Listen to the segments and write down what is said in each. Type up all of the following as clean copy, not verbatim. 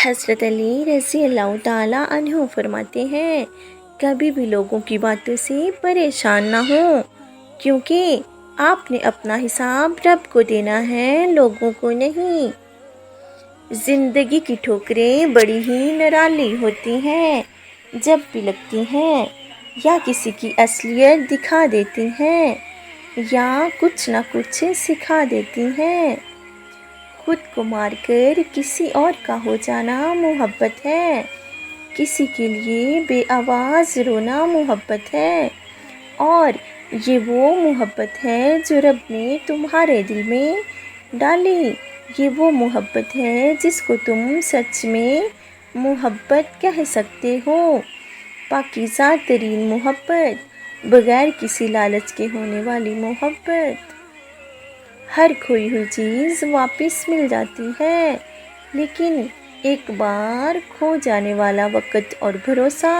حضرت علی رضی اللہ تعالیٰ عنہ فرماتے ہیں، کبھی بھی لوگوں کی باتوں سے پریشان نہ ہوں، کیونکہ آپ نے اپنا حساب رب کو دینا ہے، لوگوں کو نہیں۔ زندگی کی ٹھوکریں بڑی ہی نرالی ہوتی ہیں، جب بھی لگتی ہیں یا کسی کی اصلیت دکھا دیتی ہیں یا کچھ نہ کچھ سکھا دیتی ہیں۔ خود کو مار کر کسی اور کا ہو جانا محبت ہے، کسی کے لیے بے آواز رونا محبت ہے، اور یہ وہ محبت ہے جو رب نے تمہارے دل میں ڈالی۔ یہ وہ محبت ہے جس کو تم سچ میں محبت کہہ سکتے ہو، پاکیزہ ترین محبت، بغیر کسی لالچ کے ہونے والی محبت۔ ہر کھوئی ہوئی چیز واپس مل جاتی ہے، لیکن ایک بار کھو جانے والا وقت اور بھروسہ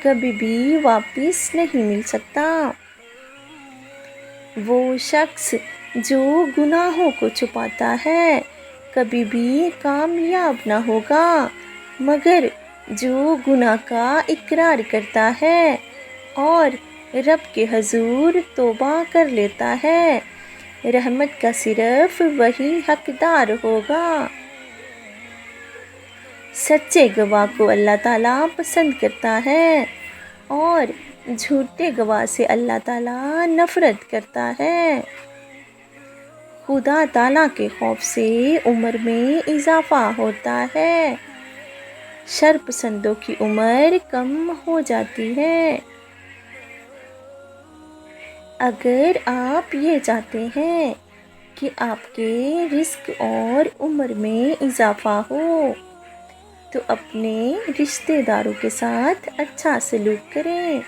کبھی بھی واپس نہیں مل سکتا۔ وہ شخص جو گناہوں کو چھپاتا ہے کبھی بھی کامیاب نہ ہوگا، مگر جو گناہ کا اقرار کرتا ہے اور رب کے حضور توبہ کر لیتا ہے، رحمت کا صرف وہی حقدار ہوگا۔ سچے گواہ کو اللہ تعالیٰ پسند کرتا ہے اور جھوٹے گواہ سے اللہ تعالیٰ نفرت کرتا ہے۔ خدا تعالیٰ کے خوف سے عمر میں اضافہ ہوتا ہے، شر پسندوں کی عمر کم ہو جاتی ہے۔ اگر آپ یہ چاہتے ہیں کہ آپ کے رزق اور عمر میں اضافہ ہو تو اپنے رشتہ داروں کے ساتھ اچھا سلوک کریں،